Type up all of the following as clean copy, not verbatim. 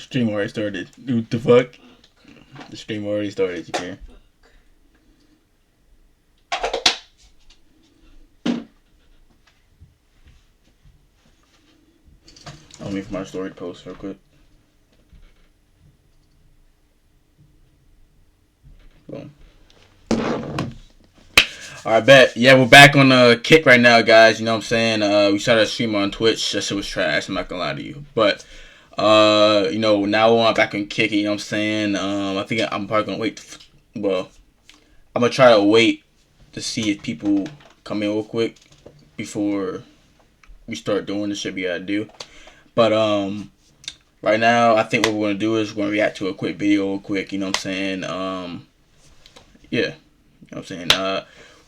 stream already started. What the fuck? The stream already started, you care? I'll wait for my story to post real quick. Boom. Alright, bet. Yeah, we're back on Kick right now, guys. You know what I'm saying? We started a stream on Twitch. That shit was trash. I'm not gonna lie to you. But, you know, now we're back on Kick. You know what I'm saying? I think I'm probably gonna wait. Well, I'm gonna try to wait to see if people come in real quick before we start doing the shit we gotta do. But, right now, I think what we're gonna do is we're gonna react to a quick video real quick. You know what I'm saying? Yeah. You know what I'm saying?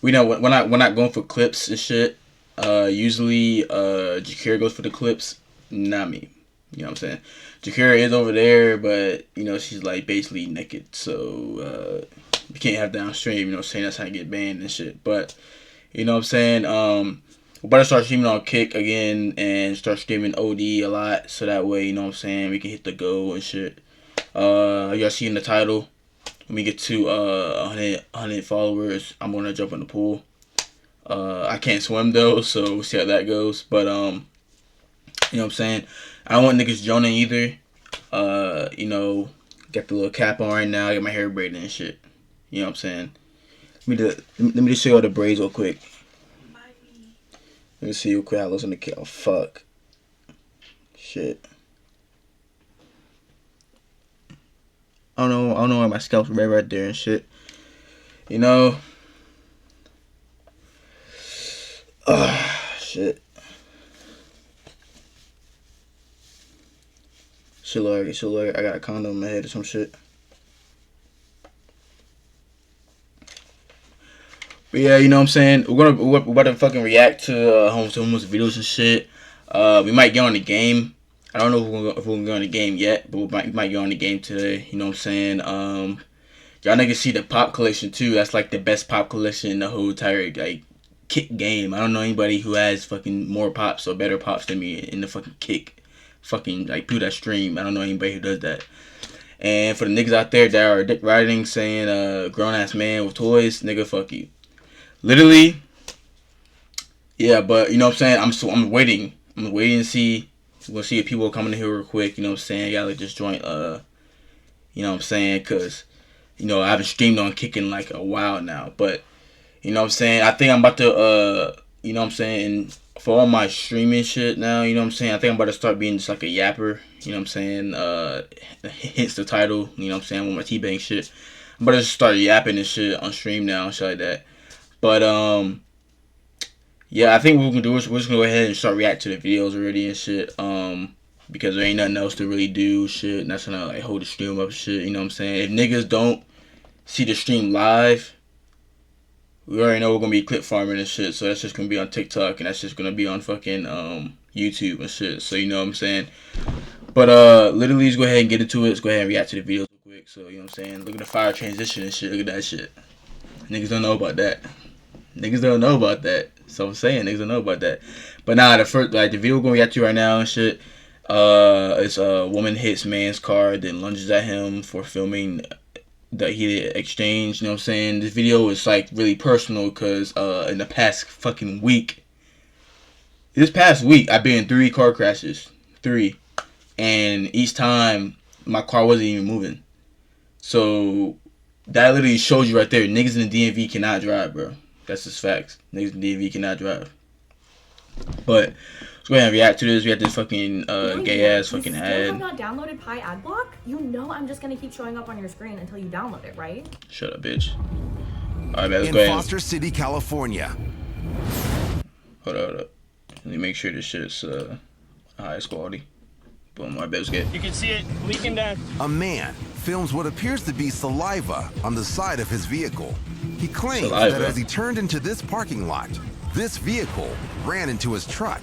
We know we're not going for clips and shit. Usually Jakira goes for the clips, not me. You know what I'm saying? Jakira is over there, but you know she's like basically naked, so we can't have downstream. You know, saying that's how you get banned and shit. But you know what I'm saying? We better start streaming on Kick again and start streaming OD a lot, so that way you know what I'm saying we can hit the go and shit. Y'all seeing the title? When we get to 100 followers, I'm gonna jump in the pool. I can't swim though, so we'll see how that goes. But you know what I'm saying? I don't want niggas joining either. You know, got the little cap on right now. I got my hair braided and shit. You know what I'm saying? Let me just show you all the braids real quick. Let me see real quick how it looks on the cap. Oh fuck. Shit. I don't know why my scalp's right there and shit. You know. Shit. Shit like I got a condom in my head or some shit. But yeah, you know what I'm saying? We're about to fucking react to homeless videos and shit. We might get on the game. I don't know if we're gonna go on the game yet, but we might get on the game today. You know what I'm saying? Y'all niggas see the pop collection too. That's like the best pop collection in the whole entire like Kick game. I don't know anybody who has fucking more pops or better pops than me in the fucking Kick. Fucking like people that stream. I don't know anybody who does that. And for the niggas out there that are dick riding saying grown ass man with toys, nigga fuck you. Literally. Yeah, but you know what I'm saying? I'm waiting. I'm waiting to see. We'll see if people are coming in here real quick. You know what I'm saying? Y'all like just join. You know what I'm saying? Cause you know I haven't streamed on Kick in like a while now. But you know what I'm saying? I think I'm about to you know what I'm saying? For all my streaming shit now, you know what I'm saying? I think I'm about to start being just like a yapper. You know what I'm saying? Hence the title. You know what I'm saying? With my T-Bang shit. I'm about to just start yapping and shit on stream now and shit like that. But yeah, I think what we're gonna do is we're just gonna go ahead and start reacting to the videos already and shit. Because there ain't nothing else to really do, shit. And that's gonna like hold the stream up, shit. You know what I'm saying? If niggas don't see the stream live, we already know we're gonna be clip farming and shit. So that's just gonna be on TikTok and that's just gonna be on fucking YouTube and shit. So you know what I'm saying? But literally, let's go ahead and get into it. Let's go ahead and react to the videos real quick. So you know what I'm saying? Look at the fire transition and shit. Look at that shit. Niggas don't know about that. Niggas don't know about that. So I'm saying niggas don't know about that. But nah, the video we're gonna react to right now and shit. It's a woman hits man's car, then lunges at him for filming the heated exchange. You know what I'm saying? This video is like really personal because in the past fucking week, this past week I've been in 3 car crashes, 3, and each time my car wasn't even moving. So that literally shows you right there, niggas in the DMV cannot drive, bro. That's just facts. Niggas in the DMV cannot drive. But let's go ahead and react to this. We got this fucking gay ass fucking ad. You still have not downloaded Pi ad block? You know I'm just gonna keep showing up on your screen until you download it, right? Shut up, bitch. Alright, man, let's in go ahead. Foster City, California. Hold up. Let me make sure this shit's highest quality. Boom, my let's get. You can see it leaking down. A man films what appears to be saliva on the side of his vehicle. He claims that as he turned into this parking lot, this vehicle ran into his truck,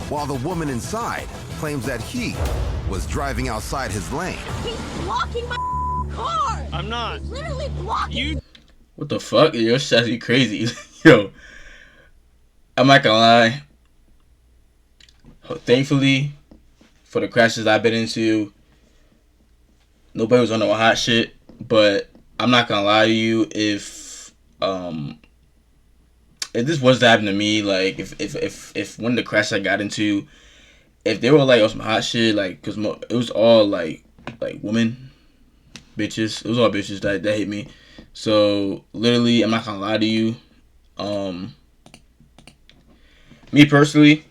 while the woman inside claims that he was driving outside his lane. He's blocking my car! I'm not. He's literally blocking you. What the fuck? Yo, shit's actually crazy. Yo, I'm not gonna lie. Thankfully, for the crashes I've been into, nobody was on no hot shit. But I'm not gonna lie to you, if this was to happen to me, like if one of the crashes I got into, if they were like on some hot shit, like, cause it was all like women, bitches. It was all bitches that hit me. So literally, I'm not gonna lie to you. Me personally,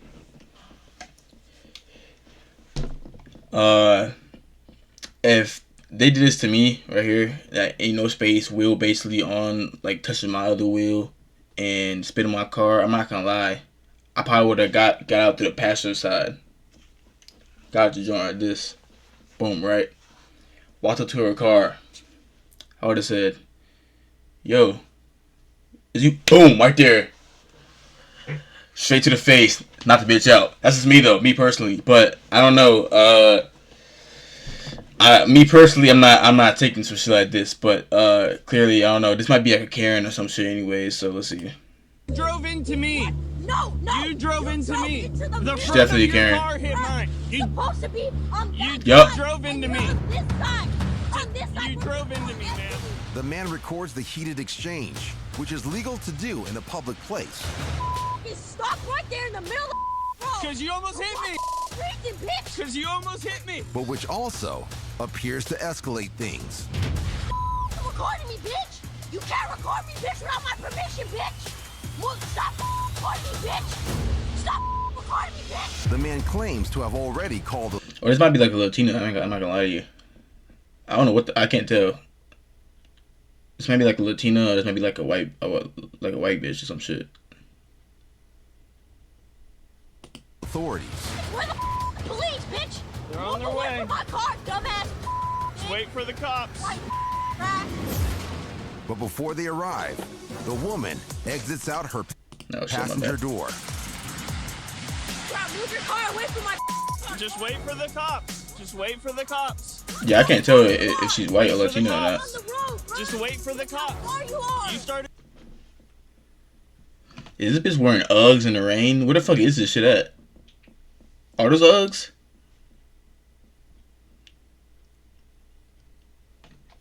if they did this to me right here, that ain't no space, wheel basically on, like touching my other wheel and spinning my car, I'm not gonna lie, I probably would have got out to the passenger side, got the joint like this, boom, right, walked up to her car. I would have said, yo, is you, boom, right there, straight to the face, knock the bitch out. That's just me though, me personally. But I don't know. Me personally, I'm not taking some shit like this. But clearly, I don't know. This might be like a Karen or some shit, anyways. So let's see. You drove into me. What? No. You drove into me. The front definitely of your Karen. car hit mine. You Supposed to be on that Yup. drove into me. On this side. On this side. You drove into me, man. The man records the heated exchange, which is legal to do in a public place. You stopped right there in the middle of the road. Because you almost hit me. Freaking bitch. Because you almost hit me. But which also appears to escalate things. Recording me, bitch. You can't record me, bitch, without my permission, bitch. Stop recording me, bitch. Stop recording me, bitch. The man claims to have already called. Or this might be like a Latina. I'm not gonna lie to you. I don't know I can't tell. This might be like a Latina, or this might be like a white bitch or some shit. Authorities. Where the police, bitch? They're on their way. From my car, dumbass. Just wait for the cops. But before they arrive, the woman exits out her passenger door. Move your car away from my car. Just wait for the cops. Just wait for the cops. Yeah, I can't tell if she's white or Latina or not. Just wait for the cops. You started. Is this bitch wearing Uggs in the rain? Where the fuck is this shit at? Are those Uggs?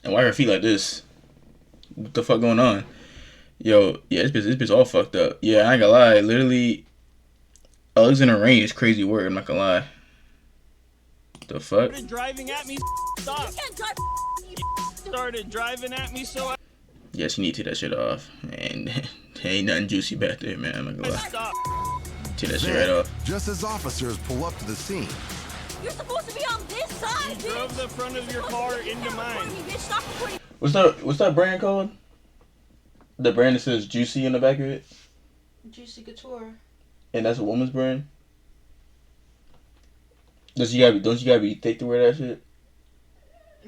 And why are her feet like this? What the fuck going on? Yo, yeah, this bitch all fucked up. Yeah, I ain't gonna lie. Literally, Uggs in the rain is crazy work. I'm not gonna lie. The fuck? Started driving at me. Stop. Started driving at me, so I. Yes, you need to take that shit off. And ain't nothing juicy back there, man. I'm not gonna lie. Stop. Take that shit right off. Just as officers pull up to the scene. You're supposed to be on this side, You drove the front of your car into mine. What's that brand called? The brand that says Juicy in the back of it? Juicy Couture. And that's a woman's brand? Don't you gotta be thick to wear that shit?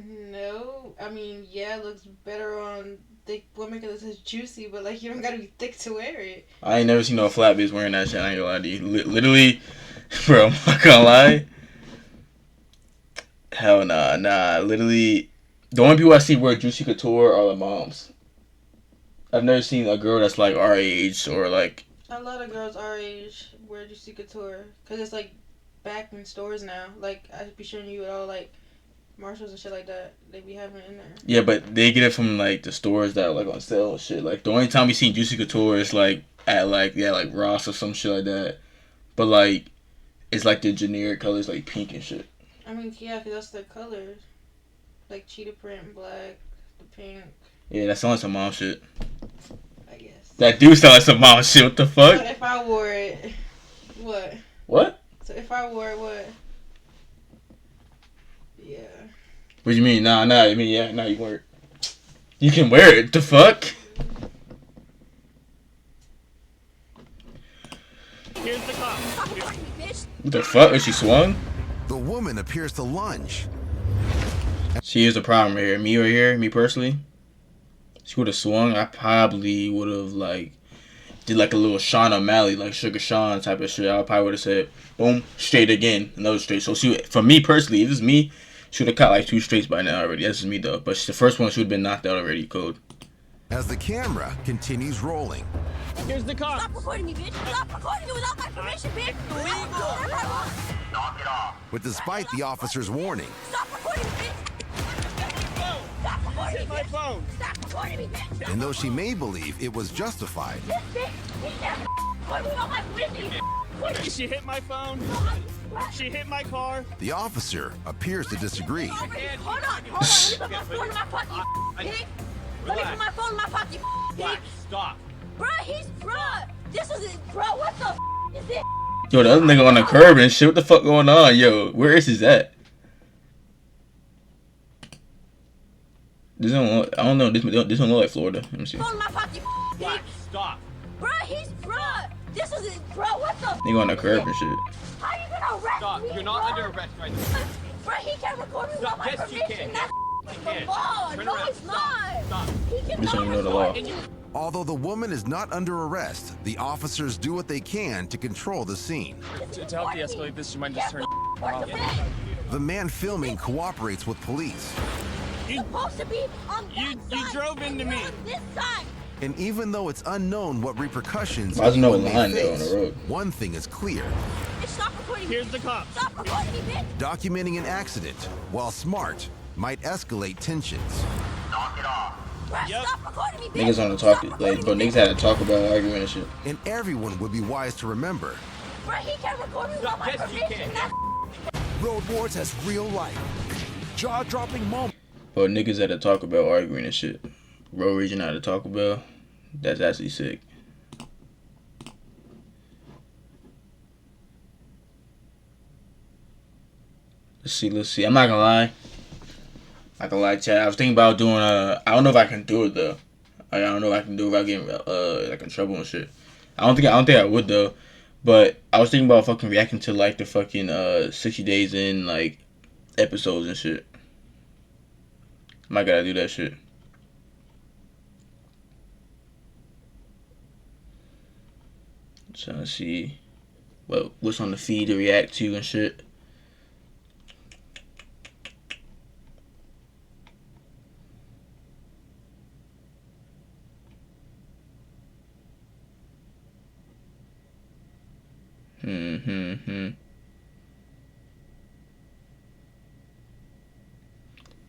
No, I mean, yeah, it looks better on thick women because it says juicy, but like, you don't gotta be thick to wear it. I ain't never seen no flat bitch wearing that shit. I ain't gonna lie to you. Literally, bro, I'm not gonna lie. Hell nah. Literally, the only people I see wear Juicy Couture are the moms. I've never seen a girl that's like our age or like. A lot of girls our age wear Juicy Couture because it's like back in stores now. Like, I'd be showing you at all like Marshalls and shit like that. They be having it in there. Yeah, but they get it from like the stores that are like on sale and shit. Like the only time we seen Juicy Couture is like at like Ross or some shit like that. But like it's like the generic colors like pink and shit. I mean, yeah, because that's their colors. Like cheetah print, black, the pink. Yeah, that sounds like some mom shit. I guess. That do sound like some mom shit. What the fuck? But if I wore it, what? What? So if I wore it, what? Yeah. What do you mean? Nah. I mean, yeah, nah, you wear it. You can wear it. The fuck? Here's the cop. What the fuck? Is she swung? The woman appears to lunge. See, here's the problem here. Me personally. She would have swung. I probably would have like did like a little Sean O'Malley, like Sugar Sean type of shit. I probably would have said, boom, straight again, another straight. So for me personally, if it's me, she would have caught like 2 straights by now already. That's just me though. But the first one, she would have been knocked out already. Code. As the camera continues rolling. Here's the cop. Stop recording me, bitch. Stop recording me without my permission, bitch. But despite the officer's warning, Stop recording me, bitch. hit my phone. Stop recording me, bitch. And though she may believe it was justified, This bitch, he never put me on my witness. She hit my phone. She hit my car. the officer appears to disagree. Hold on. Let me put my phone in my pocket, you pig. Let me put my phone in my pocket, you pig. Stop. Bruh, this is it. Bro, what the is this? Yo, the other nigga on the curb and shit. What the fuck going on? Yo, where is his at? This don't look, I don't know. This don't look like Florida. Let me see. Phone in my pocket, you pig. Stop. Bruh, this is it. Bro, what the Nigga on the curb and shit. How you gonna arrest Stop. me? You're not under arrest right now. Bro, he can't record me without my Yes, you permission. can. That's You the can. law. Turn No, around. it's not. Stop. He This cannot don't know the law. Although the woman is not under arrest, the officers do what they can to control the scene. To help de-escalate this, you might just turn off. The man filming cooperates with police. Supposed to be on that You side, drove and into you're me. on this side. And even though it's unknown what repercussions Why is there no anyone may line there on face, the road? one thing is clear. Bitch, stop recording me. Here's the cops. Stop recording me, bitch. Documenting an accident, while smart, might escalate tensions. Bruh, Yep. stop recording me, bitch. Niggas on the Stop talk, recording like, but me, niggas had to talk about arguing and shit. And everyone would be wise to remember, Bruh, he can't record me without my Yes, you permission. can. That's Road Wars has real life, jaw-dropping moments. But niggas had to talk about arguing and shit. Road region had to talk about. That's actually sick. Let's see. I'm not gonna lie. Chat. I was thinking about doing I don't know if I can do it though. I don't know if I can do it without getting like in trouble and shit. I don't think I would though. But I was thinking about fucking reacting to like the fucking 60 days in like episodes and shit. Might gotta do that shit. Trying to see what's on the feed to react to and shit.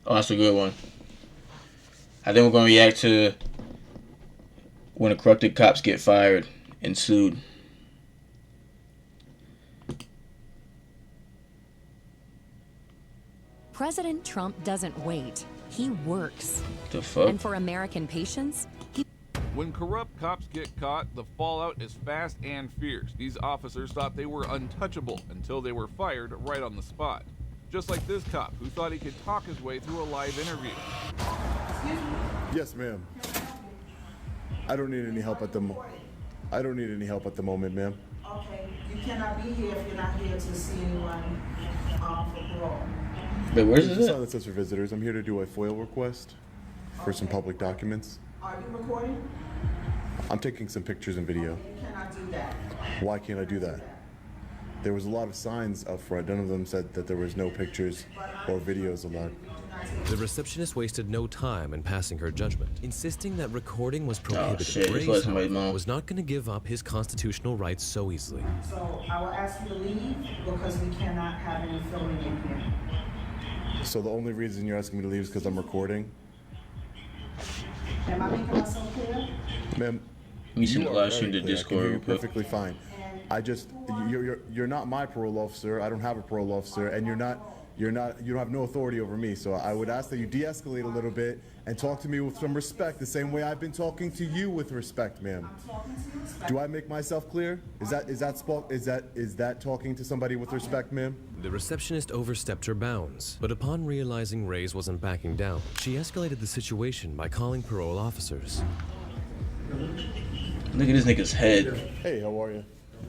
Oh, that's a good one. I think we're gonna react to when the corrupted cops get fired and sued. President Trump doesn't wait. He works. The fuck? And for American patients, he When corrupt cops get caught, the fallout is fast and fierce. These officers thought they were untouchable until they were fired right on the spot. Just like this cop who thought he could talk his way through a live interview. Yes, ma'am. I don't need any help at the moment, ma'am. Okay, you cannot be here if you're not here to see anyone for parole. Wait, where's It's a this sign at? that says for visitors. I'm here to do a FOIL request for some public documents. Are you recording? I'm taking some pictures and video. You cannot do that. Why can't I do that? There was a lot of signs up front. None of them said that there was no pictures or videos allowed. The receptionist wasted no time in passing her judgment, insisting that recording was prohibited. shit, this Reyes, was somebody's however, mom. was not going to give up his constitutional rights so easily. So I will ask you to leave because we cannot have any filming in here. So the only reason you're asking me to leave is because I'm recording? Am I making myself clear? Ma'am, Let me send the you are live stream to very clear. I can Discord hear real you quick. perfectly fine. You're not my parole officer. I don't have a parole officer, and you don't have no authority over me. So I would ask that you de-escalate a little bit and talk to me with some respect, the same way I've been talking to you with respect, ma'am. Do I make myself clear? Is that talking to somebody with respect, ma'am? The receptionist overstepped her bounds, but upon realizing Reyes wasn't backing down, she escalated the situation by calling parole officers. Look at this nigga's head. Hey, how are you?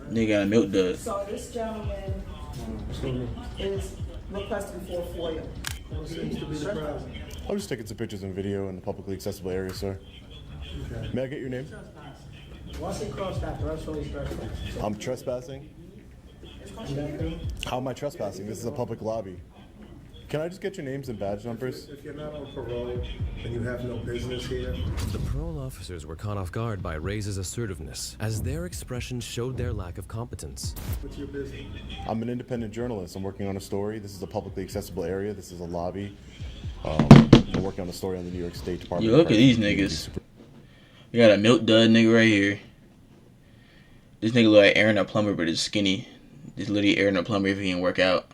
Nigga got a milk dud. So this gentleman is requesting for a FOIA. I'm just taking some pictures and video in the publicly accessible area, sir. May I get your name? Once he crossed that threshold, he's trespassing. I'm trespassing. How am I trespassing? This is a public lobby. Can I just get your names and badge numbers? If you're not on parole and you have no business here, The parole officers were caught off guard by Reyes' assertiveness, as their expressions showed their lack of competence. what's your business? I'm an independent journalist. I'm working on a story. This is a publicly accessible area. This is a lobby. working on a story on the New York State Department. Yo, look at these niggas. We got a milk dud nigga right here. This nigga look like Aaron the plumber, but it's skinny. This literally Aaron the plumber if he didn't work out.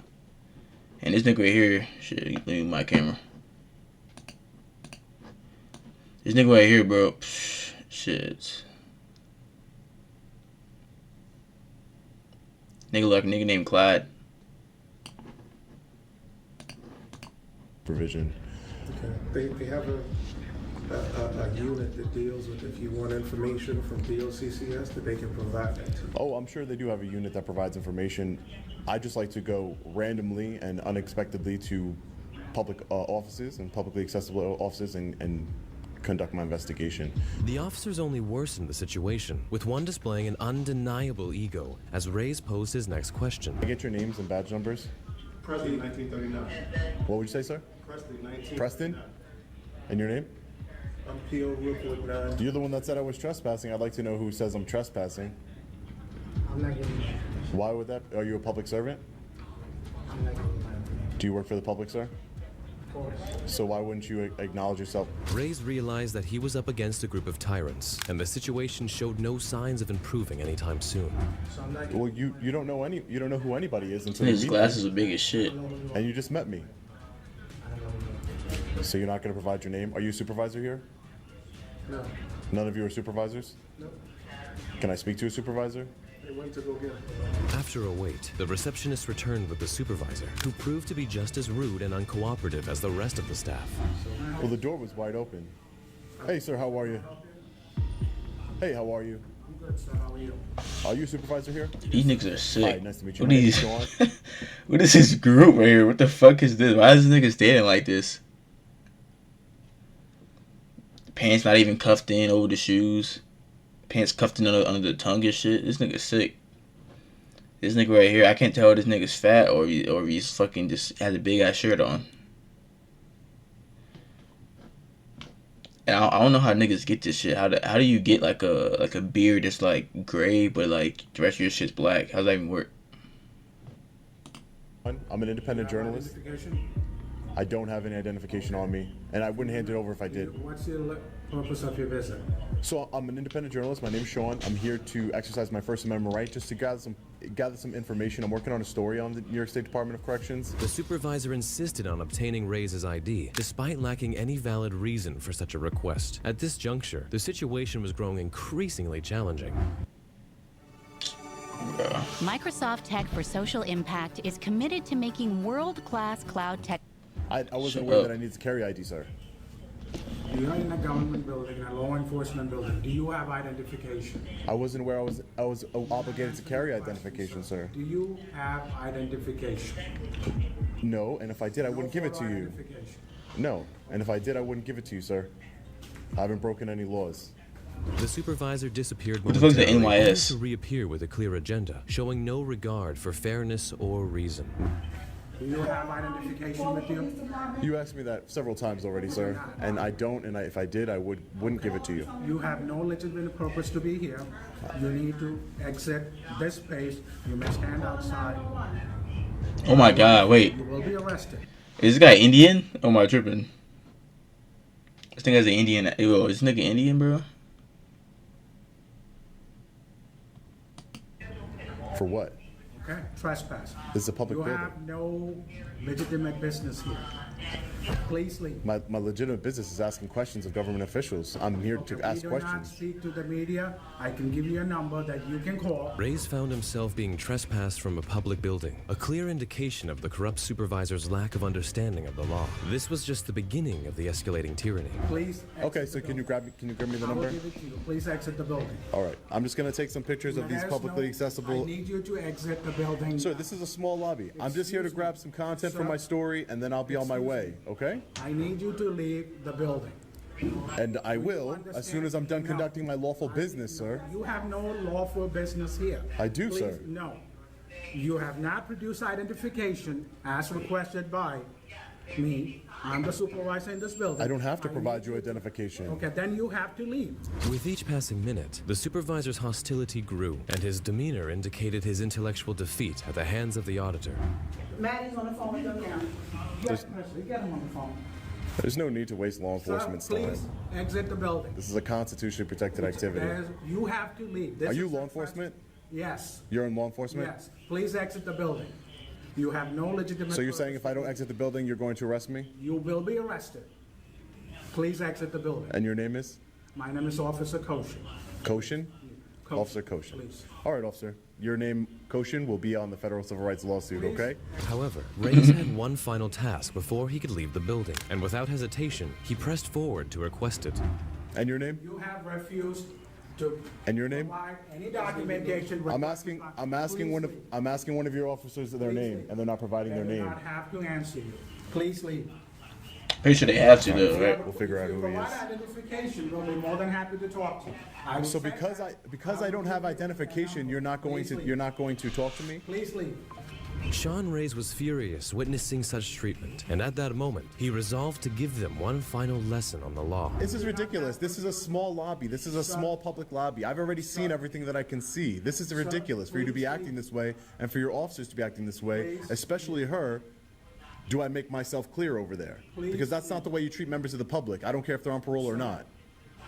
And this nigga right here, shit, let me move my camera. This nigga right here, bro, psh, shit. Nigga look like a nigga named Clyde. Provision. Okay. They have a unit that deals with if you want information from DOCCS that they can provide that to you. Oh, I'm sure they do have a unit that provides information. I just like to go randomly and unexpectedly to public offices and publicly accessible offices and conduct my investigation. The officers only worsened the situation, with one displaying an undeniable ego as Reyes posed his next question. Can I get your names and badge numbers? Preston, 1939. What would you say, sir? Preston, 1939. Preston? And your name? I'm P.O. Rookwood 9. You're the one that said I was trespassing. I'd like to know who says I'm trespassing. I'm not giving you that. Why would that? Are you a public servant? I'm not giving you that. Do you work for the public, sir? Of course. So why wouldn't you acknowledge yourself? Reyes realized that he was up against a group of tyrants, and the situation showed no signs of improving anytime soon. So I'm not giving Well, you don't know who anybody is until His you meet glasses me. are big as shit. And you just met me. I don't know who you are. So you're not going to provide your name? Are you a supervisor here? No. None of you are supervisors? No. Can I speak to a supervisor? They went to go get it. After a wait, the receptionist returned with the supervisor, who proved to be just as rude and uncooperative as the rest of the staff. Well, the door was wide open. Hey, sir, how are you? Hey, how are you? I'm good, sir. How are you? Are you a supervisor here? These niggas are sick. Hi, nice to meet you. What My are name these? is Sean. What is this group right here? What the fuck is this? Why is this nigga standing like this? Pants not even cuffed in over the shoes. Pants cuffed in under the tongue and shit. This nigga's sick. This nigga right here, I can't tell if this nigga's fat or he's fucking just has a big ass shirt on. And I don't know how niggas get this shit. How do you get like a beard that's like gray but like the rest of your shit's black? How does that even work? I'm an independent journalist. Identification? I don't have any identification on me, and I wouldn't hand it over if I did. What's the purpose of your visit? So I'm an independent journalist. My name's Sean. I'm here to exercise my First Amendment right, just to gather some information. I'm working on a story on the New York State Department of Corrections. The supervisor insisted on obtaining Reyes' ID, despite lacking any valid reason for such a request. At this juncture, the situation was growing increasingly challenging. Microsoft Tech for Social Impact is committed to making world-class cloud tech. I wasn't aware that I need to carry ID, sir. You're in a government building, a law enforcement building. Do you have identification? I wasn't aware I was obligated to carry identification, sir. Do you have identification? No, and if I did, I wouldn't give it to you. Identification. No, and if I did, I wouldn't give it to you, sir. I haven't broken any laws. The supervisor disappeared What the fuck is the momentarily, only NYS? to reappear with a clear agenda, showing no regard for fairness or reason. Do you have identification with you? You asked me that several times already, sir, and I don't. And if I did, I wouldn't give it to you. You have no legitimate purpose to be here. You need to exit this space. You may stand outside. Oh my god, wait. You will be arrested. Is this guy Indian? Oh my tripping. This thing has an Indian. Yo, is this nigga Indian, bro? For what? Okay? Trespass. This is a public You building. have no legitimate business here. Please leave. My legitimate business is asking questions of government officials. I'm here to ask We do not questions. speak to the media. I can give you a number that you can call. Reyes found himself being trespassed from a public building, a clear indication of the corrupt supervisor's lack of understanding of the law. This was just the beginning of the escalating tyranny. Please. Okay, exit so the can you building. grab me the I will number? give it to you. Please exit the building. All right. I'm just gonna take some pictures of these There's publicly no- accessible. I need you to exit the building. Sir, this is a small lobby. I'm just here to Excuse grab me. some content for Sir. my story, and then I'll be on my Excuse way. me. Okay? I need you to leave the building. And I will understand? as soon as I'm done No. conducting my lawful business, sir. You have no lawful business here. I do, Please, sir. No. You have not produced identification as requested by me. I'm the supervisor in this building. I don't have to I provide need you identification. Okay, then you have to leave. With each passing minute, the supervisor's hostility grew, and his demeanor indicated his intellectual defeat at the hands of the auditor. Maddie's on the phone with them now. Yes, Presley, get him on the phone. There's no need to waste law enforcement's Sir, please time. exit the building. This is a constitutionally protected activity. You have to leave. Are you law enforcement? Yes. You're in law enforcement? Yes. Please exit the building. You have no legitimate. So you're saying if I don't exit the building, you're going to arrest me? You will be arrested. Please exit the building. And your name is? My name is Officer Koshin. Koshin? Officer Koshin. Please. All right, officer. Your name, Koshin, will be on the federal civil rights lawsuit, okay? However, Reyes had one final task before he could leave the building, and without hesitation, he pressed forward to request it. And your name? You have refused to. And your name? Provide any documentation. I'm asking one of your officers their name, and they're not providing their They do name. not have to answer you. Please leave. Pretty sure they have to though, right? We'll figure out who he is. Provide identification. We'll be more than happy to talk to you. So because I don't have identification, you're not going to talk to me? Please leave. Sean Reyes was furious witnessing such treatment, and at that moment, he resolved to give them one final lesson on the law. This is ridiculous. This is a small lobby. This is a small public lobby. I've already seen everything that I can see. This is ridiculous for you to be acting this way and for your officers to be acting this way, especially her. Do I make myself clear over there? Because that's not the way you treat members of the public. I don't care if they're on parole or not.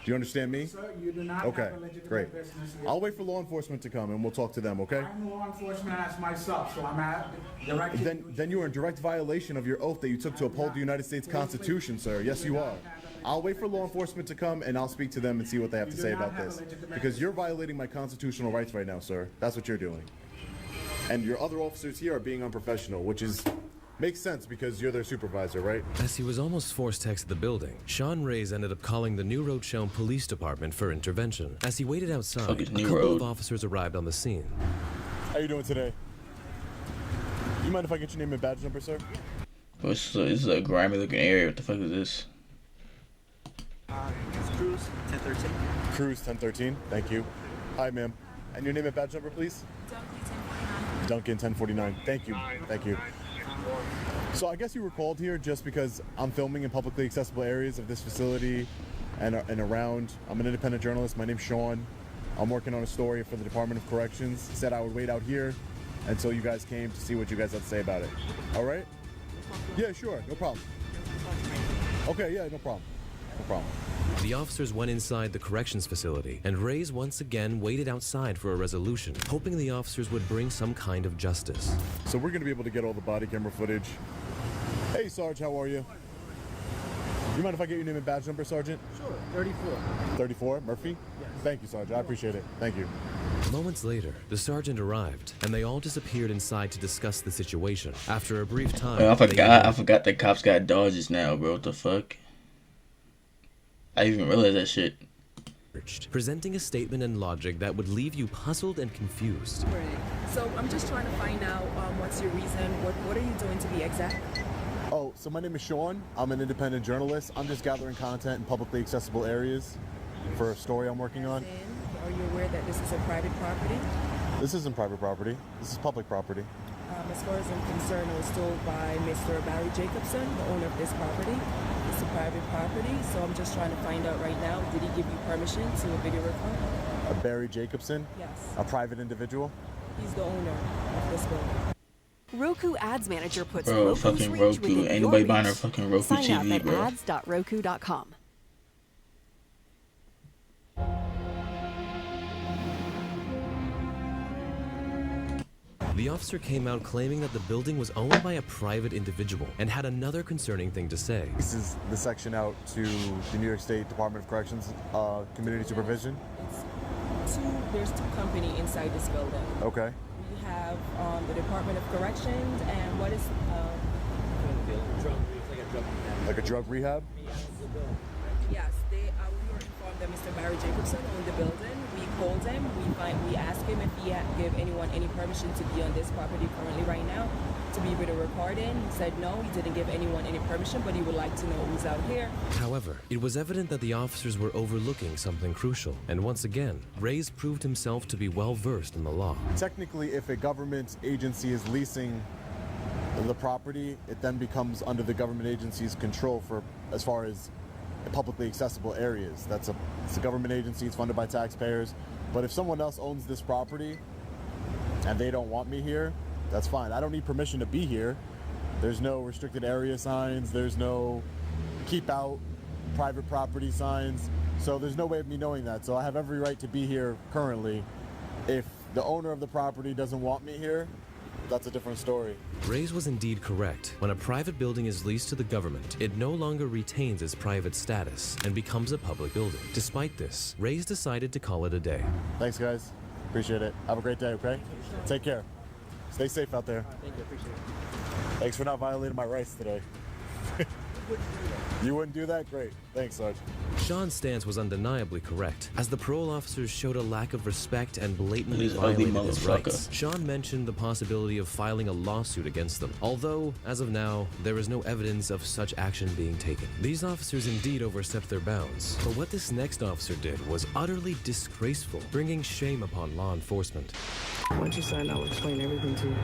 Do you understand me? Sir, you do not Okay, have a legitimate great. business here. I'll wait for law enforcement to come and we'll talk to them, okay? I'm law enforcement as myself, so I'm directing. Then you are in direct violation of your oath that you took to uphold the United States Constitution, sir. Yes, you are. I'll wait for law enforcement to come and I'll speak to them and see what they have to say about this. Because you're violating my constitutional rights right now, sir. That's what you're doing. And your other officers here are being unprofessional, which makes sense because you're their supervisor, right? As he was almost forced to exit the building, Sean Reyes ended up calling the New Rochelle Police Department for intervention. As he waited outside, a couple of officers arrived on the scene. How you doing today? You mind if I get your name and badge number, sir? This is a grimy looking area. What the fuck is this? It's Cruz 1013. Cruz 1013. Thank you. Hi, ma'am. And your name and badge number, please? Duncan 1049. Thank you. Thank you. So I guess you were called here just because I'm filming in publicly accessible areas of this facility and around. I'm an independent journalist. My name's Sean. I'm working on a story for the Department of Corrections. Said I would wait out here until you guys came to see what you guys had to say about it. All right? Yeah, sure. No problem. Okay, yeah, no problem. No problem. The officers went inside the corrections facility, and Reyes once again waited outside for a resolution, hoping the officers would bring some kind of justice. So we're going to be able to get all the body camera footage. Hey, Sarge, how are you? You mind if I get your name and badge number, Sergeant? Sure, 34. 34, Murphy? Yes. Thank you, Sergeant. I appreciate it. Thank you. Moments later, the sergeant arrived, and they all disappeared inside to discuss the situation. After a brief time, I forgot that cops got dodges now, bro. What the fuck? I didn't even realize that shit. Presenting a statement and logic that would leave you puzzled and confused. Right. So I'm just trying to find out what's your reason. What are you doing to be exact? Oh, so my name is Sean. I'm an independent journalist. I'm just gathering content in publicly accessible areas for a story I'm working on. Are you aware that this is a private property? This isn't private property. This is public property. As far as I'm concerned, I was told by Mr. Barry Jacobson, the owner of this property. It's a private property, so I'm just trying to find out right now, did he give you permission to video record? A Barry Jacobson? Yes. A private individual? He's the owner of this building. Roku Ads Manager puts Bro, Roku's fucking reach Roku. within Ain't your nobody buying reach. a fucking Roku Sign TV, up at bro. ads.roku.com. The officer came out claiming that the building was owned by a private individual and had another concerning thing to say. This is the section out to the New York State Department of Corrections Community Supervision. There's two companies inside this building. Okay. We have the Department of Corrections and what is like a drug rehab? Yes, we were informed that Mr. Barry Jacobson owned the building. We called him. We asked him if he had give anyone any permission to be on this property currently right now to be able to record in. He said no, he didn't give anyone any permission, but he would like to know who's out here. However, it was evident that the officers were overlooking something crucial, and once again, Reyes proved himself to be well versed in the law. Technically, if a government agency is leasing the property, it then becomes under the government agency's control for as far as publicly accessible areas. It's a government agency, it's funded by taxpayers. But if someone else owns this property and they don't want me here, that's fine. I don't need permission to be here. There's no restricted area signs, there's no keep out private property signs. So there's no way of me knowing that. So I have every right to be here currently. If the owner of the property doesn't want me here, that's a different story. Reyes was indeed correct. When a private building is leased to the government, it no longer retains its private status and becomes a public building. Despite this, Reyes decided to call it a day. Thanks, guys. Appreciate it. Have a great day, okay? Take care. Stay safe out there. Thank you, appreciate it. Thanks for not violating my rights today. You wouldn't do that? Great. Thanks, Sarge. Sean's stance was undeniably correct, as the parole officers showed a lack of respect and blatantly This ugly violated his motherfucker. rights. Sean mentioned the possibility of filing a lawsuit against them, although, as of now, there is no evidence of such action being taken. These officers indeed overstepped their bounds, but what this next officer did was utterly disgraceful, bringing shame upon law enforcement. Once you sign, I'll explain everything to you.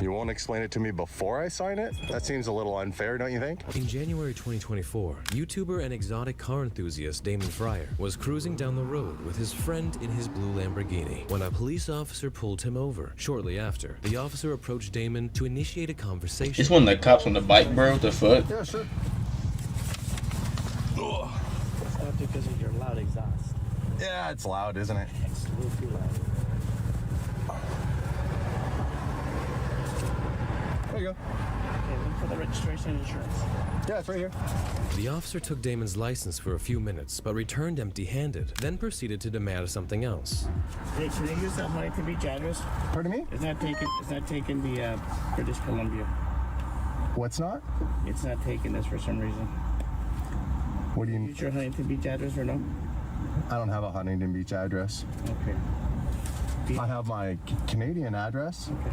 You won't explain it to me before I sign it? That seems a little unfair, don't you think? In January 2024, YouTuber and exotic car enthusiast Damon Fryer was cruising down the road with his friend in his blue Lamborghini when a police officer pulled him over. Shortly after, the officer approached Damon to initiate a conversation. It's one of the cops on the bike, bro. What the fuck? Yeah, sure. It's not because of your loud exhaust. Yeah, it's loud, isn't it? It's a little too loud. There you go. Okay, look for the registration and insurance. Yeah, it's right here. The officer took Damon's license for a few minutes, but returned empty-handed, then proceeded to demand something else. Hey, can I use that Huntington Beach address? Pardon me? It's not taking the British Columbia. What's not? It's not taking this for some reason. What do you... Use your Huntington Beach address or no? I don't have a Huntington Beach address. Okay. I have my Canadian address. Okay.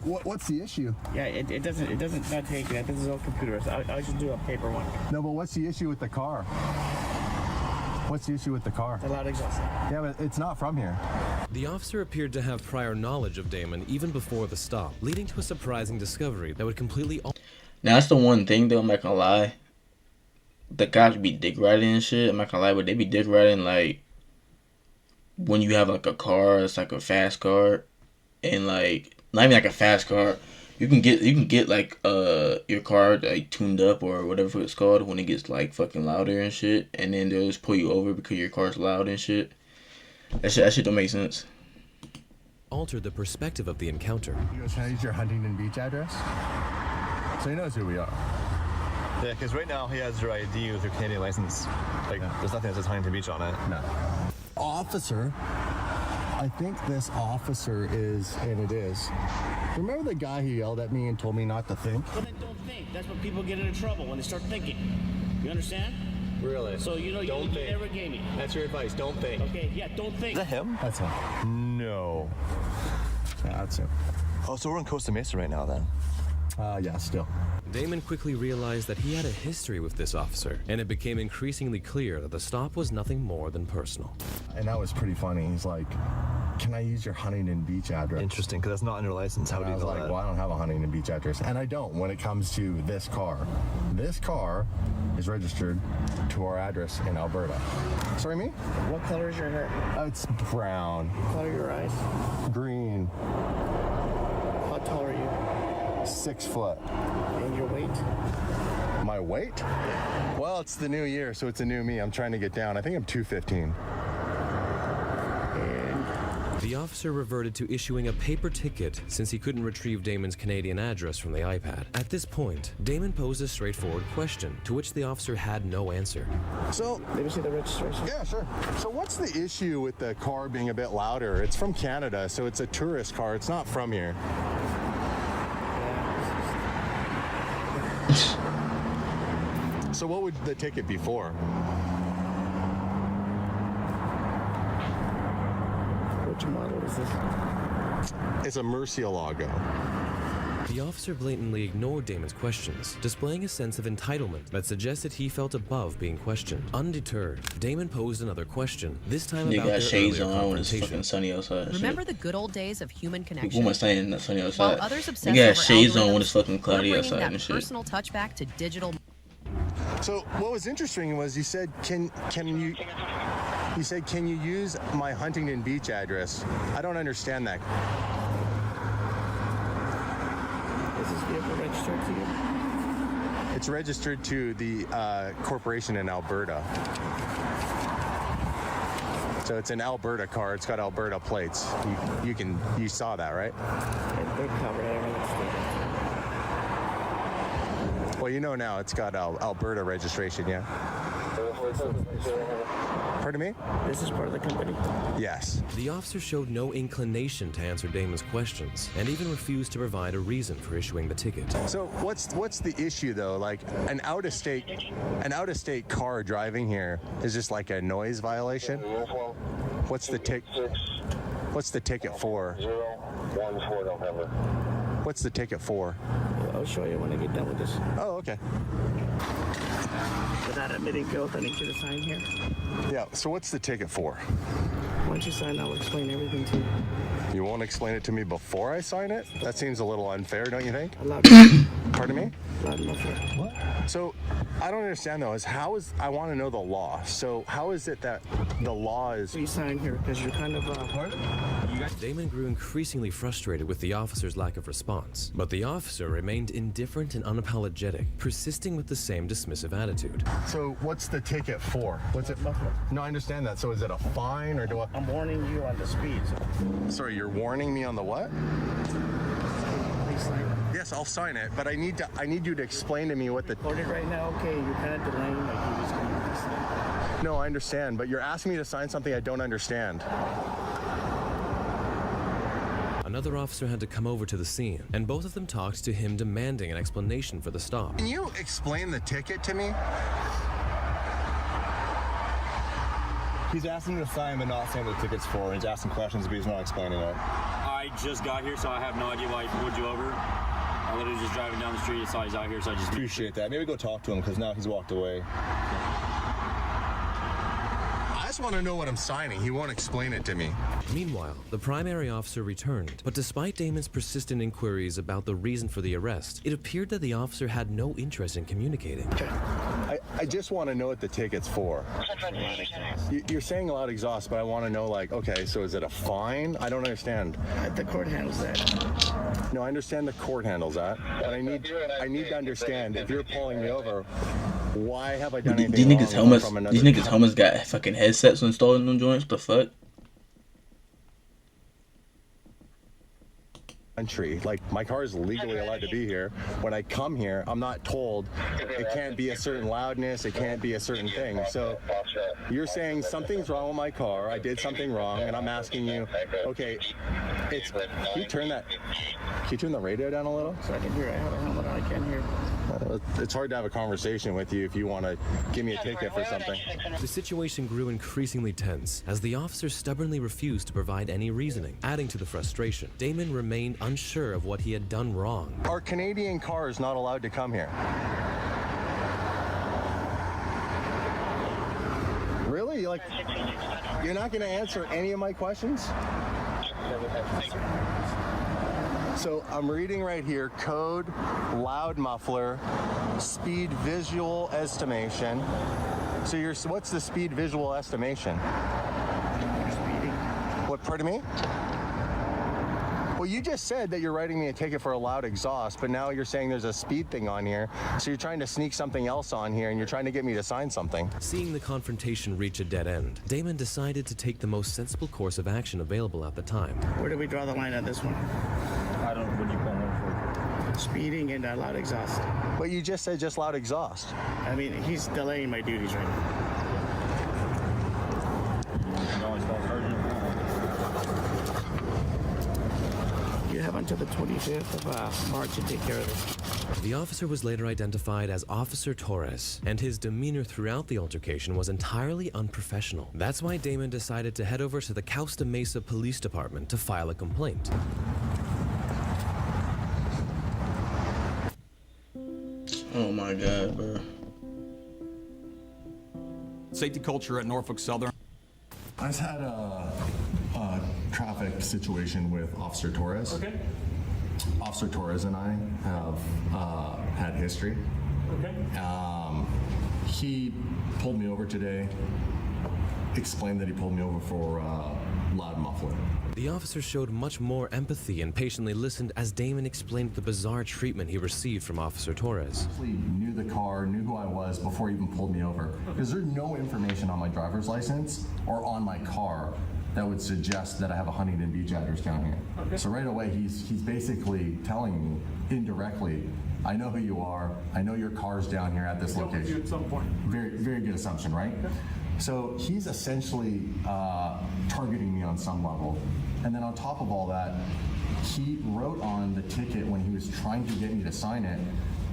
What's the issue? Yeah, it doesn't not take it. This is all computers. I should do a paper one. No, but what's the issue with the car? What's the issue with the car? The loud exhaust. Yeah, but it's not from here. The officer appeared to have prior knowledge of Damon even before the stop, leading to a surprising discovery that would completely... Now, that's the one thing, though, I'm not gonna lie. The cops be dick riding and shit. I'm not gonna lie, but they be dick riding, like, when you have, like, a car, it's like a fast car, and, like, not even like a fast car. You can get like your car like tuned up or whatever it's called when it gets like fucking louder and shit, and then they'll just pull you over because your car's loud and shit. That shit don't make sense. Altered the perspective of the encounter. You guys trying to use your Huntington Beach address? So he knows who we are. Yeah, because right now he has your ID with your Canadian license. Like, there's nothing that says Huntington Beach on it. No. Officer. I think this officer is, and it is. Remember the guy who yelled at me and told me not to think? Well, then don't think. That's when people get into trouble, when they start thinking. You understand? Really? So you know you never gave me. That's your advice. Don't think. Okay, yeah, don't think. Is that him? That's him. No. Yeah, that's him. Oh, so we're in Costa Mesa right now then? Yeah, still. Damon quickly realized that he had a history with this officer, and it became increasingly clear that the stop was nothing more than personal. And that was pretty funny. He's like, can I use your Huntington Beach address? Interesting, because that's not on your license. How do you know like, that? well, I don't have a Huntington Beach address. And I don't when it comes to this car. This car is registered to our address in Alberta. Sorry, me? What color is your hair? It's brown. What color are your eyes? Green. How tall are you? 6 foot. And your weight? My weight? Well, it's the new year, so it's a new me. I'm trying to get down. I think I'm 215. The officer reverted to issuing a paper ticket since he couldn't retrieve Damon's Canadian address from the iPad. At this point, Damon posed a straightforward question, to which the officer had no answer. So, let me see the registration. Yeah, sure. So what's the issue with the car being a bit louder? It's from Canada, so it's a tourist car. It's not from here. So what would the ticket be for? Which model is this? It's a Murcielago. The officer blatantly ignored Damon's questions, displaying a sense of entitlement that suggested he felt above being questioned. Undeterred, Damon posed another question, this time about their shades earlier on when it's confrontation. fucking sunny outside. Remember the good old days of human connection? Who am I saying not sunny outside? While others obsess You got over shades on algorithms, when it's fucking we're cloudy bringing outside that and shit. personal touch back to digital. So what was interesting was you said, can you use my Huntington Beach address? I don't understand that. Is this vehicle registered to you? It's registered to the corporation in Alberta. So it's an Alberta car. It's got Alberta plates. You saw that, right? They're covered. Well, you know now it's got Alberta registration, yeah? Pardon me? This is part of the company? Yes. The officer showed no inclination to answer Damon's questions and even refused to provide a reason for issuing the ticket. So what's the issue though? Like an out-of-state car driving here is just like a noise violation? What's the ticket for? 014 November. What's the ticket for? I'll show you when I get done with this. Oh, okay. Without admitting guilt, I need you to sign here. Yeah, so what's the ticket for? Once you sign, I'll explain everything to you. You won't explain it to me before I sign it? That seems a little unfair, don't you think? Pardon me? What? So, I don't understand though, I want to know the law. So, how is it that the law is... You sign here because you're kind of... Damon grew increasingly frustrated with the officer's lack of response, but the officer remained indifferent and unapologetic, persisting with the same dismissive attitude. So, what's the ticket for? What's it? No, I understand that. So, is it a fine or do I... I'm warning you on the speed. Sorry, you're warning me on the what? Please sign it. Yes, I'll sign it, but I need you to explain to me what the... Recorded right now, okay, you're kind of delaying, like you just going to sign. No, I understand, but you're asking me to sign something I don't understand. Another officer had to come over to the scene, and both of them talked to him demanding an explanation for the stop. Can you explain the ticket to me? He's asking me to sign, but not saying what the ticket's for. He's asking questions, but he's not explaining it. I just got here, so I have no idea why he pulled you over. I literally just driving down the street, saw he's out here, so I just... Appreciate that. Maybe go talk to him, because now he's walked away. I just want to know what I'm signing. He won't explain it to me. Meanwhile, the primary officer returned, but despite Damon's persistent inquiries about the reason for the arrest, it appeared that the officer had no interest in communicating. I just want to know what the ticket's for. You're saying loud exhaust, but I want to know, like, okay, so is it a fine? I don't understand. The court handles that. No, I understand the court handles that, but I need to understand, if you're pulling me over, why have I done anything wrong from another... These niggas helmets got fucking headsets installed in them joints. What the fuck? Country, like my car is legally allowed to be here. When I come here, I'm not told it can't be a certain loudness, it can't be a certain thing. So you're saying something's wrong with my car, I did something wrong, and I'm asking you, okay, can you turn the radio down a little? So I can hear. I have a helmet on, I can't hear. It's hard to have a conversation with you if you want to give me a ticket for something. The situation grew increasingly tense as the officer stubbornly refused to provide any reasoning, adding to the frustration. Damon remained unsure of what he had done wrong. Are Canadian cars not allowed to come here? Really? Like, you're not going to answer any of my questions? So I'm reading right here, code, loud muffler, speed visual estimation. So what's the speed visual estimation? You're speeding. What, pardon me? Well, you just said that you're writing me a ticket for a loud exhaust, but now you're saying there's a speed thing on here. So you're trying to sneak something else on here, and you're trying to get me to sign something. Seeing the confrontation reach a dead end, Damon decided to take the most sensible course of action available at the time. Where do we draw the line on this one? I don't... What do you call it for? Speeding and loud exhaust. But you just said just loud exhaust. I mean, he's delaying my duties right now. You have until the 25th of March to take care of this. The officer was later identified as Officer Torres, and his demeanor throughout the altercation was entirely unprofessional. That's why Damon decided to head over to the Costa Mesa Police Department to file a complaint. Oh my God, bro. Safety culture at Norfolk Southern. I just had a traffic situation with Officer Torres. Okay. Officer Torres and I have had history. Okay. He pulled me over today, explained that he pulled me over for loud muffler. The officer showed much more empathy and patiently listened as Damon explained the bizarre treatment he received from Officer Torres. He knew the car, knew who I was before he even pulled me over. Because there's no information on my driver's license or on my car that would suggest that I have a Huntington Beach address down here. Okay. So right away, he's basically telling me indirectly, I know who you are, I know your car's down here at this location. At some point. Very, very good assumption, right? Okay. So he's essentially targeting me on some level. And then on top of all that, he wrote on the ticket when he was trying to get me to sign it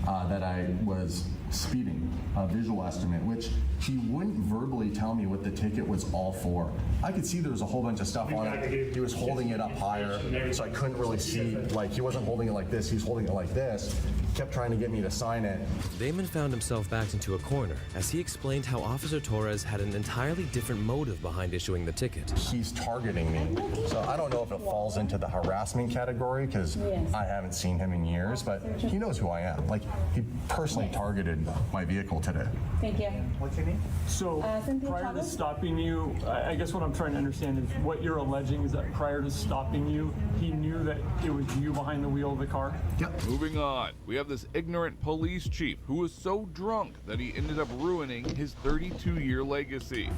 that I was speeding, a visual estimate, which he wouldn't verbally tell me what the ticket was all for. I could see there was a whole bunch of stuff on it. He was holding it up higher, so I couldn't really see, like, he wasn't holding it like this, he was holding it like this. Kept trying to get me to sign it. Damon found himself backed into a corner as he explained how Officer Torres had an entirely different motive behind issuing the ticket. He's targeting me, so I don't know if it falls into the harassment category because I haven't seen him in years, but he knows who I am. Like, he personally targeted my vehicle today. Thank you. What's your name? So prior to stopping you, I guess what I'm trying to understand is what you're alleging is that prior to stopping you, he knew that it was you behind the wheel of the car? Yep. Moving on, we have this ignorant police chief who was so drunk that he ended up ruining his 32-year legacy.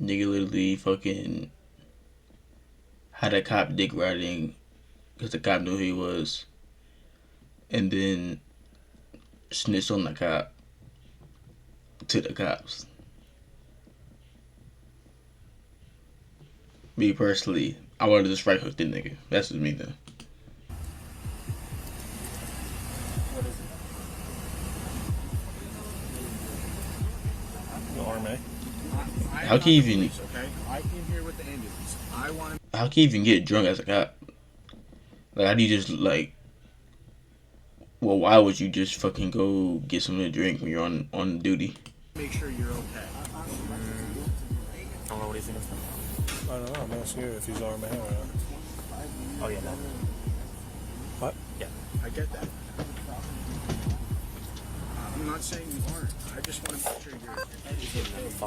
Nigga literally fucking had a cop dick riding because the cop knew who he was, and then snitched on the cop to the cops. Me personally, I wanted to just right hook the nigga. That's just me though. What is it? The RMA. How can you even? Okay, I came here with the ambulance. I want. How can you even get drunk as a cop? Like, how do you just like? Well, why would you just fucking go get something to drink when you're on duty? Make sure you're okay. I don't know what he's thinking. I don't know. I'm asking you if he's RMA or not. Oh yeah, no. What? Yeah, I get that. I'm not saying you aren't. I just want to make sure you're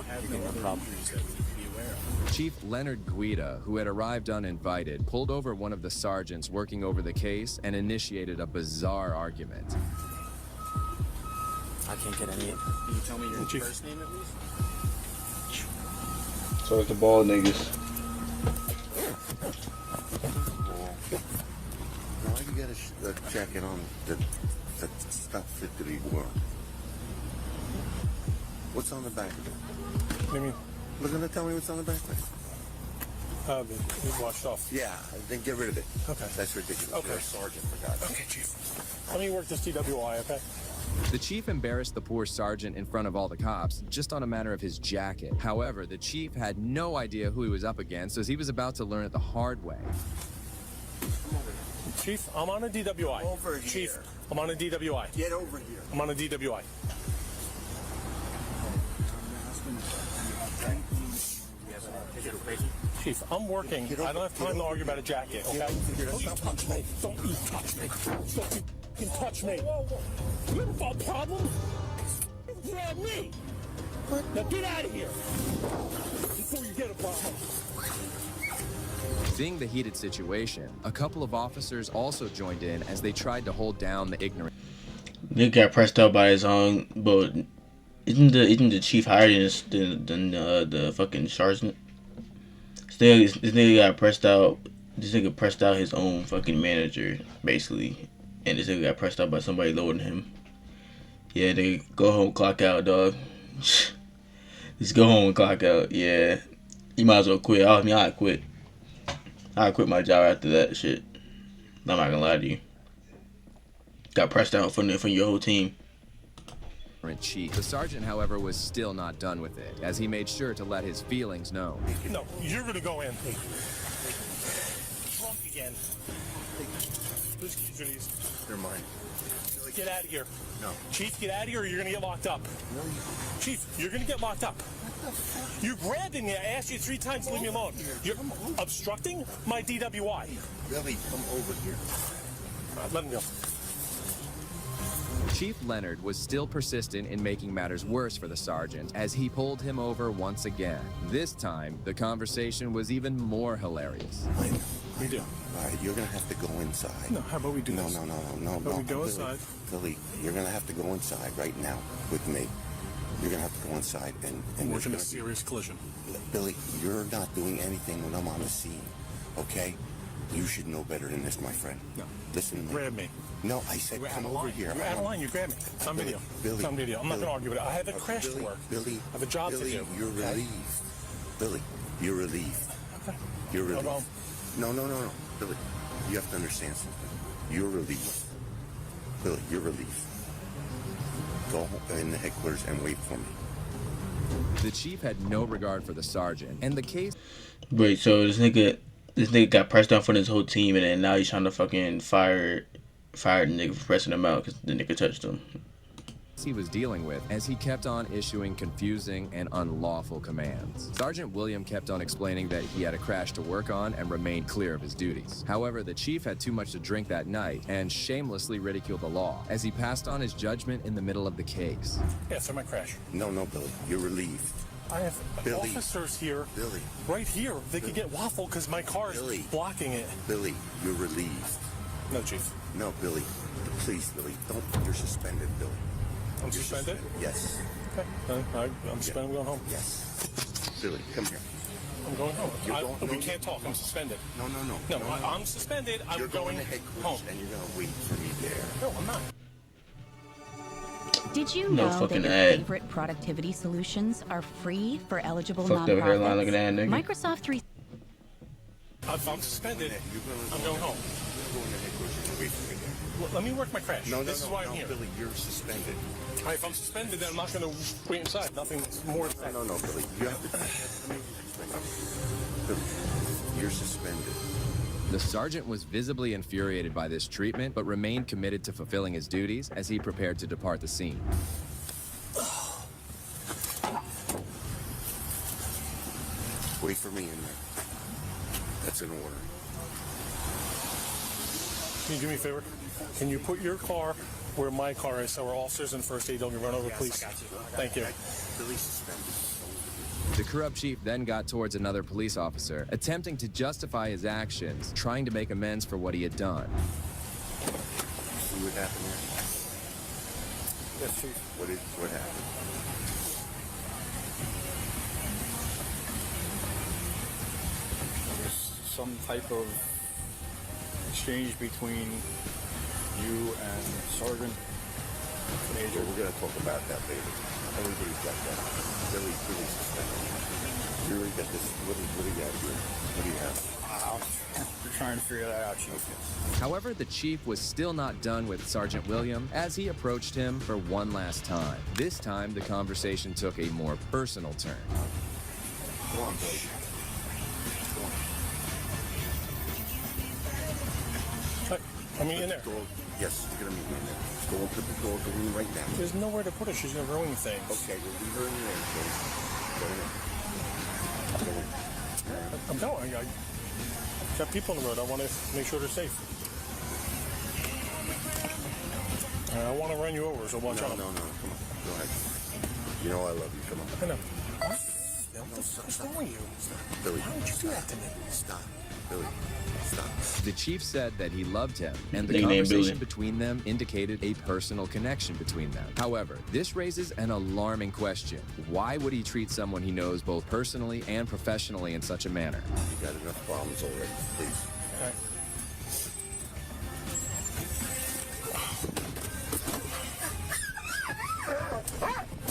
have no other injuries that we need to be aware of. Chief Leonard Guida, who had arrived uninvited, pulled over one of the sergeants working over the case and initiated a bizarre argument. I can't get any. Can you tell me your first name at least? So it's the ball niggas. Why you got a jacket on that's not fit to be worn? What's on the back of it? What do you mean? Look, gonna tell me what's on the back of it. It washed off. Yeah, then get rid of it. Okay. That's ridiculous. Okay. You're a sergeant, for God's sake. Okay, Chief. Let me work this DWI, okay? The chief embarrassed the poor sergeant in front of all the cops just on a matter of his jacket. However, the chief had no idea who he was up against, as he was about to learn it the hard way. Chief, I'm on a DWI. Over here. Chief, I'm on a DWI. Get over here. I'm on a DWI. Chief, I'm working. I don't have time to argue about a jacket, okay? Don't you touch me. Don't you touch me. Don't you touch me. You have a problem? Grab me. Now get out of here before you get a problem. Seeing the heated situation, a couple of officers also joined in as they tried to hold down the ignorant. Nick got pressed out by his own, but isn't the chief higher than the fucking sergeant? Still, this nigga got pressed out. This nigga pressed out his own fucking manager, basically, and this nigga got pressed out by somebody lower than him. Yeah, they go home, clock out, dog. Just go home and clock out. Yeah, you might as well quit. I quit. I quit my job after that shit. I'm not gonna lie to you. Got pressed out from your whole team. Chief. The sergeant, however, was still not done with it, as he made sure to let his feelings known. No, you're gonna go in. Drunk again. Whose keys are these? They're mine. Get out of here. No. Chief, get out of here or you're gonna get locked up. No, Chief, you're gonna get locked up. You're grabbing me. I asked you 3 times to leave me alone. You're obstructing my DWI. Billy, come over here. Let him go. Chief Leonard was still persistent in making matters worse for the sergeant as he pulled him over once again. This time, the conversation was even more hilarious. We do. All right, you're gonna have to go inside. No, how about we do no, this? No. We go Billy, inside. Billy, you're gonna have to go inside right now with me. You're gonna have to go inside and we're in a serious collision. Billy, you're not doing anything when I'm on the scene, okay? You should know better than this, my friend. No. Listen to me. Grab me. No, I said come over here. You're out of line. You grab me. It's on video. Billy. It's on video. I'm not going to argue with it. I have a crash to work. Billy. I have a job to do. You're relieved. Billy, you're relieved. Okay. You're relieved. Well, No. Billy, you have to understand something. You're relieved. Billy, you're relieved. Go in the headquarters and wait for me. The chief had no regard for the sergeant, and the case... Wait, so this nigga got pressed out for his whole team, and then now he's trying to fucking fire the nigga for pressing him out because the nigga touched him. He was dealing with as he kept on issuing confusing and unlawful commands. Sergeant William kept on explaining that he had a crash to work on and remained clear of his duties. However, the chief had too much to drink that night and shamelessly ridiculed the law as he passed on his judgment in the middle of the case. yeah, so my crash. No, Billy, you're relieved. I have Billy. officers here. Billy. Right here. They could get waffle because my car is blocking it. Billy, you're relieved. No, Chief. No, Billy. Please, Billy, don't. You're suspended, Billy. I'm suspended? Yes. Okay. I'm suspended. I'm going home. Yes. Billy, come here. I'm going home. No, we can't talk. I'm suspended. No. No, I'm suspended. You're I'm going to headquarters home. and you're going to wait for me there. No, I'm not. Did you No know fucking that your ad. favorite productivity solutions are free for eligible Fucked up hairline looking at nonprofits? nigga. Microsoft 3. I'm suspended. I'm going home. Wait for me there. Let me work my crash. This is why I'm here. Billy, you're suspended. All right, if I'm suspended, then I'm not going to wait inside. Nothing more than that. No, Billy. You have to. Billy, you're suspended. The sergeant was visibly infuriated by this treatment, but remained committed to fulfilling his duties as he prepared to depart the scene. Wait for me in there. That's an order. Can you do me a favor? Can you put your car where my car is so our officers and first aid don't get run over, please? Thank you. Billy's suspended. The corrupt chief then got towards another police officer, attempting to justify his actions, trying to make amends for what he had done. See what happened there? Yes, Chief. What happened? There's some type of exchange between you and Sergeant Major. We're going to talk about that later. Everybody's got that. Billy's suspended. You already got this. What do you got here? What do you have? We're trying to figure that out, Chief. However, the chief was still not done with Sergeant William as he approached him for one last time. This time, the conversation took a more personal turn. Come on, Billy. I mean, in there. Yes, you're going to meet me in there. Go up to the door of the room right now. There's nowhere to put her. She's going to ruin things. Okay, we'll leave her in there. Go in. I'm going. I got people on the road. I want to make sure they're safe. I want to run you over, so watch out. No. Come on. Go ahead. You know I love you. Come on. I know. What the fuck's wrong with you? Billy, why would you do that to me? Stop. Billy, stop. The chief said that he loved him, and the Nickname conversation Billy. between them indicated a personal connection between them. However, this raises an alarming question. Why would he treat someone he knows both personally and professionally in such a manner? You got enough problems already. Please. All right.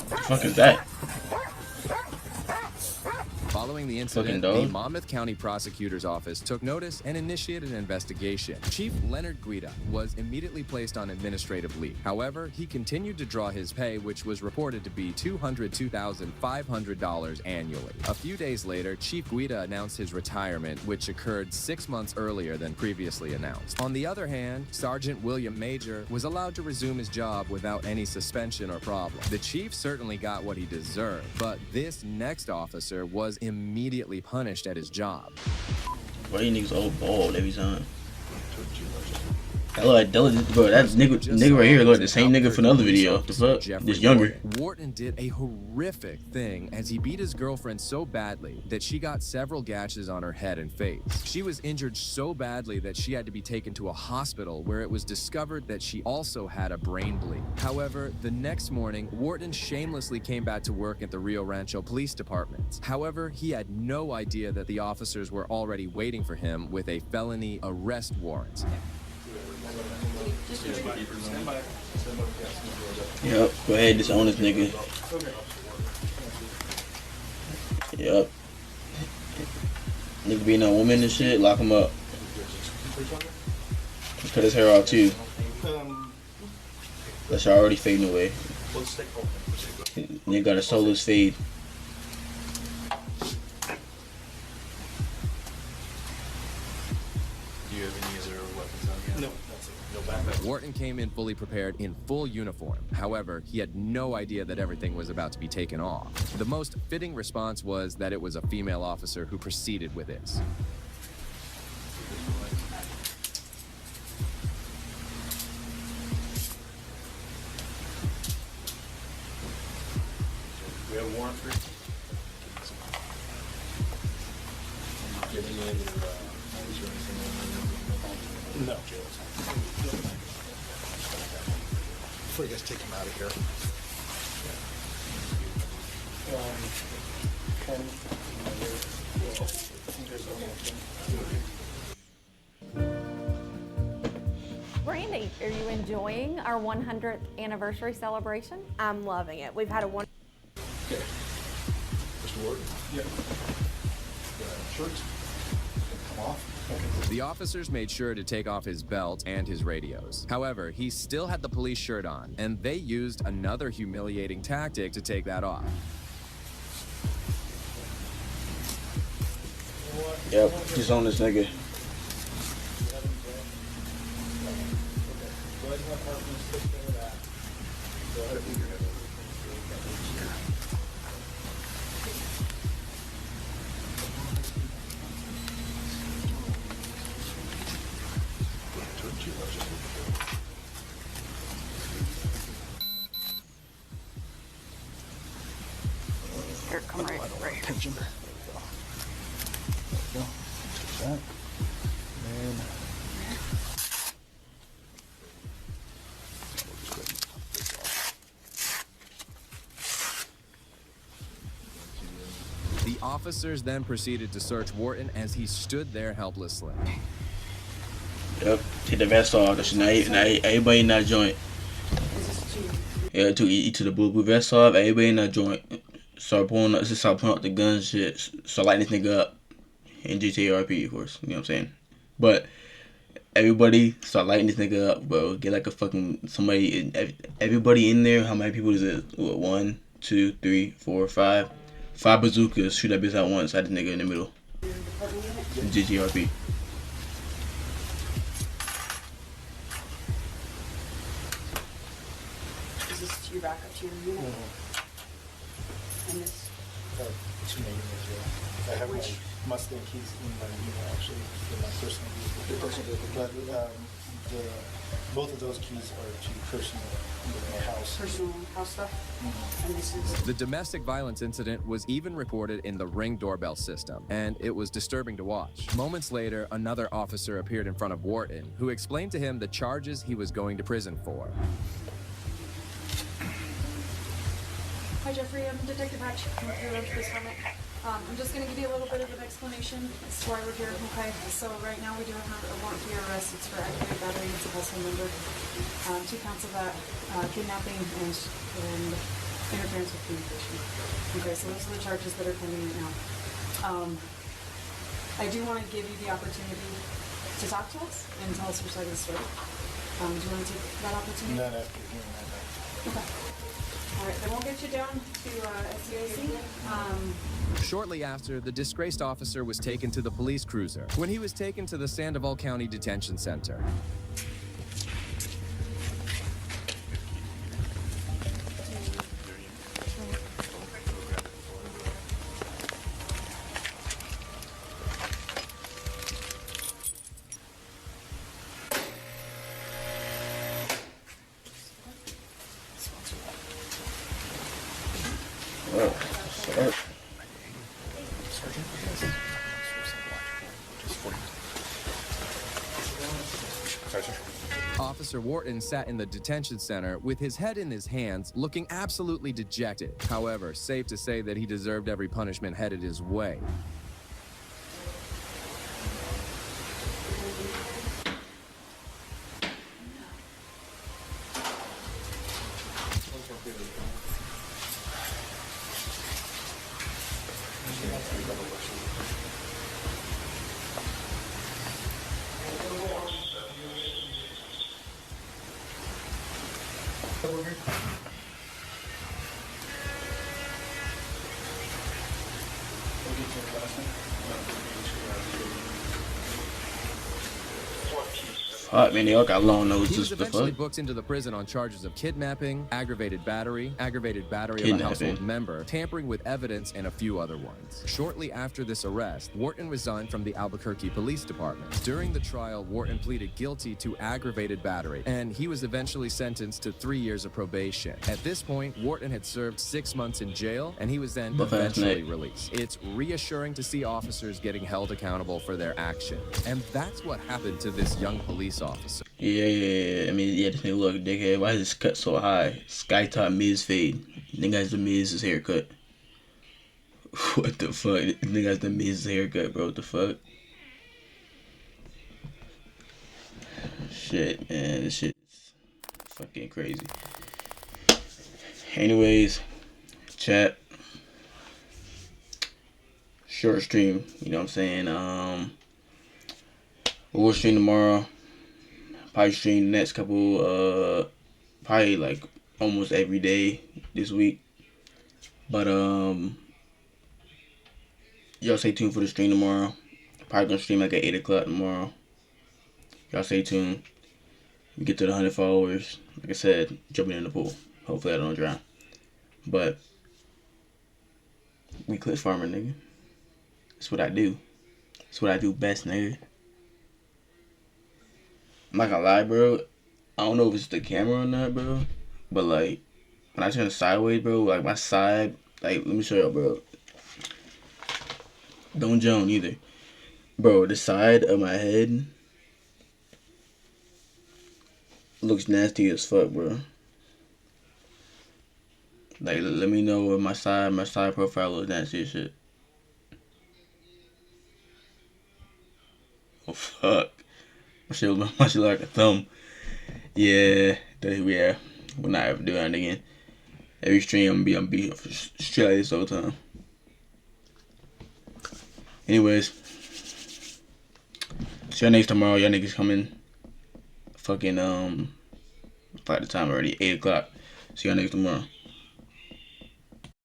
The fuck is that? Following the incident, the Monmouth County Prosecutor's Office took notice and initiated an investigation. Chief Leonard Guida was immediately placed on administrative leave. However, he continued to draw his pay, which was reported to be $202,500 annually. A few days later, Chief Guida announced his retirement, which occurred 6 months earlier than previously announced. On the other hand, Sergeant William Major was allowed to resume his job without any suspension or problem. The chief certainly got what he deserved, but this next officer was immediately punished at his job. Why you niggas all bald every time? Hello, bro, that's nigga right here. Look, the same nigga from the other video. The fuck? Just younger. Wharton did a horrific thing as he beat his girlfriend so badly that she got several gashes on her head and face. She was injured so badly that she had to be taken to a hospital where it was discovered that she also had a brain bleed. However, the next morning, Wharton shamelessly came back to work at the Rio Rancho Police Department. However, he had no idea that the officers were already waiting for him with a felony arrest warrant. Yep, go ahead, disown this nigga. Yep. Nigga being a woman and shit, lock him up. Cut his hair off too. That's already fading away. Nigga got a soulless fade. Wharton came in fully prepared in full uniform. However, he had no idea that everything was about to be taken off. The most fitting response was that it was a female officer who proceeded with this. We have a warrant for you? No. Before you guys take him out of here. Brandy, are you enjoying our 100th anniversary celebration? I'm loving it. We've had a one. Okay. Mr. Ward? Yeah. Shirts? Come off. The officers made sure to take off his belt and his radios. However, he still had the police shirt on, and they used another humiliating tactic to take that off. Yep, disown this nigga. Here, come right here. Pinch him. There we go. Take that. And The officers then proceeded to search Wharton as he stood there helplessly. Yep, take the vest off. That's not everybody in that joint. Yeah, took the blue vest off. Everybody in that joint. Start pulling up the gun shit. Start lighting this nigga up. And GTRP, of course. You know what I'm saying? But everybody start lighting this nigga up, bro. Get like a fucking everybody in there. How many people is it? What, 1, 2, 3, 4, 5. 5 bazookas. Shoot that bitch out once. Had this nigga in the middle. GTRP. Is this your backup to your unit? And this? Two negatives, yeah. I have my Mustang keys in my unit, actually, in my personal vehicle. But both of those keys are to personal house. Personal house stuff? Mm-hmm. And this is? The domestic violence incident was even reported in the Ring doorbell system, and it was disturbing to watch. Moments later, another officer appeared in front of Wharton, who explained to him the charges he was going to prison for. Hi Jeffrey, I'm Detective Hatch. I'm with your police department. I'm just going to give you a little bit of an explanation as to why we're here. Okay, so right now we do have a warrant for your arrest. It's for aggravated battery and suppressing member. 2 counts of that, kidnapping and interference with communication. Okay, so those are the charges that are pending right now. I do want to give you the opportunity to talk to us and tell us your side of the story. Do you want to take that opportunity? Not after hearing that. Okay. All right, then we'll get you down to SCIC. Shortly after, the disgraced officer was taken to the police cruiser when he was taken to the Sandoval County Detention Center. Officer Wharton sat in the detention center with his head in his hands, looking absolutely dejected. However, safe to say that he deserved every punishment headed his way. Man, they all got long noses. He was eventually booked into the prison on charges of kidnapping, aggravated battery of a household member, tampering with evidence, and a few other ones. Shortly after this arrest, Wharton resigned from the Albuquerque Police Department. During the trial, Wharton pleaded guilty to aggravated battery, and he was eventually sentenced to 3 years of probation. At this point, Wharton had served 6 months in jail, and he was then eventually released. It's reassuring to see officers getting held accountable for their actions. And that's what happened to this young police officer. Yeah. I mean, yeah, this nigga look dickhead. Why is his cut so high? Sky top Miz fade. Nigga has the Miz's haircut. What the fuck? Nigga has the Miz's haircut, bro. What the fuck? Shit, man. This shit is fucking crazy. Anyways, chat. Short stream. You know what I'm saying? We'll stream tomorrow. Probably stream the next couple, probably like almost every day this week. But y'all stay tuned for the stream tomorrow. Probably gonna stream like at 8 o'clock tomorrow. Y'all stay tuned. We get to the 100 followers. Like I said, jumping in the pool. Hopefully I don't drown. But we clip farming, nigga. That's what I do. That's what I do best, nigga. I'm not gonna lie, bro. I don't know if it's the camera or not, bro. But, like, when I turn sideways, bro, like, my side, like, let me show y'all, bro. Don't joan either. Bro, the side of my head looks nasty as fuck, bro. Like, let me know if my side profile looks nasty as shit. Oh, fuck. My shit look like a thumb. Yeah. We're not ever doing that again. Every stream, I'm gonna be straight like this all the time. Anyways. See y'all niggas tomorrow. Y'all niggas coming. Fucking, like the time already. 8 o'clock. See y'all niggas tomorrow.